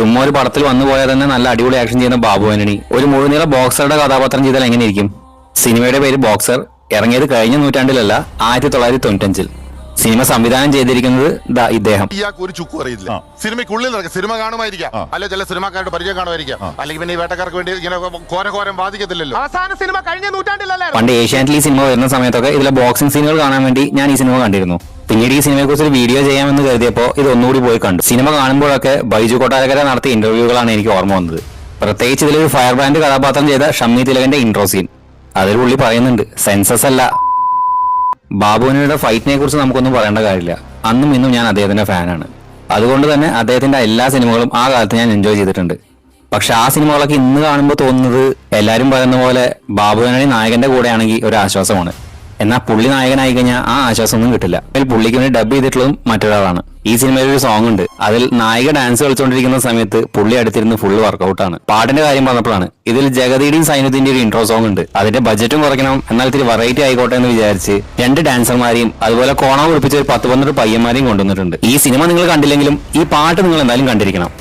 ചുമ്മാ ഒരു പടത്തിൽ വന്നു പോയാൽ തന്നെ നല്ല അടിപൊളി ആക്ഷൻ ചെയ്യുന്ന ബാബു ആന്റണി ഒരു മുഴുനീള ബോക്സറുടെ കഥാപാത്രം ചെയ്താൽ എങ്ങനെയിരിക്കും? സിനിമയുടെ പേര് ബോക്സർ. ഇറങ്ങിയത് കഴിഞ്ഞ നൂറ്റാണ്ടിലല്ല, 1995-ൽ. സിനിമ സംവിധാനം ചെയ്തിരിക്കുന്നത് ഇദ്ദേഹം. ഒരു ചുക്കും അറിയില്ല. സിനിമയ്ക്കുള്ളിൽ നടക്കും. സിനിമ കാണുമായിരിക്കാം, അല്ലെ ചില സിനിമാക്കാരുടെ പരിചയം കാണുമായിരിക്കാം, അല്ലെങ്കിൽ പിന്നെ ഈ വേട്ടക്കാർക്ക് വേണ്ടി ഇങ്ങനെ ഘോരം ബാധിക്കത്തില്ലല്ലോ. അവസാന സിനിമ കഴിഞ്ഞ നൂറ്റാണ്ടിലല്ലേ. പണ്ട് ഏഷ്യാനെറ്റിൽ ഈ സിനിമ വരുന്ന സമയത്തൊക്കെ ഇതിലെ ബോക്സിംഗ് സീനുകൾ കാണാൻ വേണ്ടി ഞാൻ ഈ സിനിമ കണ്ടിരുന്നു. പിന്നീട് ഈ സിനിമയെ കുറിച്ച് ഒരു വീഡിയോ ചെയ്യാമെന്ന് കരുതിയപ്പോൾ ഇത് ഒന്നുകൂടി പോയി കണ്ടു. സിനിമ കാണുമ്പോഴൊക്കെ ബൈജു കൊട്ടാരക്കര നടത്തിയ ഇന്റർവ്യൂകളാണ് എനിക്ക് ഓർമ്മ വന്നത്. പ്രത്യേകിച്ച് ഇതിലൊരു ഫയർ ബ്രാൻഡ് കഥാപാത്രം ചെയ്ത ഷമ്മി തിലകന്റെ ഇൻട്രോ സീൻ. അതിൽ പുള്ളി പറയുന്നുണ്ട്, സെൻസസ് അല്ല. ബാബുവിനയുടെ ഫൈറ്റിനെ കുറിച്ച് നമുക്കൊന്നും പറയേണ്ട കാര്യമില്ല. അന്നും ഇന്നും ഞാൻ അദ്ദേഹത്തിന്റെ ഫാനാണ്. അതുകൊണ്ട് തന്നെ അദ്ദേഹത്തിന്റെ എല്ലാ സിനിമകളും ആ കാലത്ത് ഞാൻ എൻജോയ് ചെയ്തിട്ടുണ്ട്. പക്ഷെ ആ സിനിമകളൊക്കെ ഇന്ന് കാണുമ്പോൾ തോന്നുന്നത് എല്ലാവരും പറയുന്ന പോലെ ബാബുവിനെ നായകന്റെ കൂടെയാണെങ്കിൽ ഒരു ആശ്വാസമാണ്. എന്നാൽ പുള്ളി നായകനായി കഴിഞ്ഞാൽ ആ ആശ്വാസമൊന്നും കിട്ടില്ല. അതിൽ പുള്ളിക്ക് വേണ്ടി ഡബ് ചെയ്തിട്ടുള്ളതും മറ്റൊരാളാണ്. ഈ സിനിമയിൽ ഒരു സോങ് ഉണ്ട്. അതിൽ നായിക ഡാൻസ് കളിച്ചുകൊണ്ടിരിക്കുന്ന സമയത്ത് പുള്ളി അടുത്തിരുന്ന് ഫുള്ള് വർക്കൗട്ടാണ്. പാട്ടിന്റെ കാര്യം പറഞ്ഞപ്പോഴാണ്, ഇതിൽ ജഗതിയുടെയും സൈനുദ്ദീന്റെ ഒരു ഇൻട്രോ സോങ് ഉണ്ട്. അതിന്റെ ബജറ്റും കുറയ്ക്കണം, എന്നാൽ ഇത്തിരി വെറൈറ്റി ആയിക്കോട്ടെ എന്ന് വിചാരിച്ച് 2 ഡാൻസർമാരെയും അതുപോലെ കോണം കുറിപ്പിച്ച ഒരു 10-12 പയ്യന്മാരെയും കൊണ്ടുവന്നിട്ടുണ്ട്. ഈ സിനിമ നിങ്ങൾ കണ്ടില്ലെങ്കിലും ഈ പാട്ട് നിങ്ങൾ എന്തായാലും കണ്ടിരിക്കണം.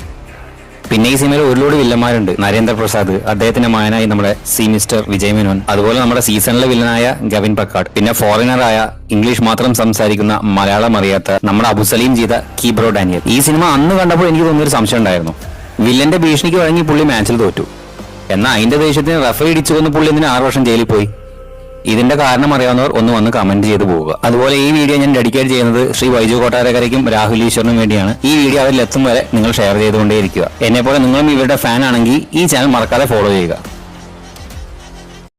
പിന്നെ ഈ സിനിമയിൽ ഒരുപാട് വില്ലന്മാരുണ്ട്. നരേന്ദ്രപ്രസാദ്, അദ്ദേഹത്തിന്റെ മകനായി നമ്മുടെ സി മിസ്റ്റർ വിജയ് മേനോൻ, അതുപോലെ നമ്മുടെ സീസണിലെ വില്ലനായ ഗവിൻ പക്കാട്, പിന്നെ ഫോറിനറായ ഇംഗ്ലീഷ് മാത്രം സംസാരിക്കുന്ന മലയാളം അറിയാത്ത നമ്മുടെ അബുസലീം ചെയ്ത കീബ്രോ ഡാനിയൽ. ഈ സിനിമ അന്ന് കണ്ടപ്പോൾ എനിക്ക് തോന്നിയൊരു സംശയം ഉണ്ടായിരുന്നു, വില്ലന്റെ ഭീഷണിക്ക് വഴങ്ങി പുള്ളി മാച്ചിൽ തോറ്റു. എന്നാൽ അതിന്റെ ദേഷ്യത്തിന് റഫറി ഇടിച്ചു കൊന്ന് പുള്ളി എന്തിന് 6 വർഷം ജയിലിൽ പോയി? ഇതിന്റെ കാരണം അറിയാവുന്നവർ ഒന്ന് വന്ന് കമന്റ് ചെയ്ത് പോവുക. അതുപോലെ ഈ വീഡിയോ ഞാൻ ഡെഡിക്കേറ്റ് ചെയ്യുന്നത് ശ്രീ ബൈജു കൊട്ടാരക്കരയ്ക്കും രാഹുൽ ഈശ്വറിനും വേണ്ടിയാണ്. ഈ വീഡിയോ അവരിൽ എത്തും വരെ നിങ്ങൾ ഷെയർ ചെയ്തുകൊണ്ടേയിരിക്കുക. എന്നെ പോലെ നിങ്ങളും ഇവരുടെ ഫാൻ ആണെങ്കിൽ ഈ ചാനൽ മറക്കാതെ ഫോളോ ചെയ്യുക.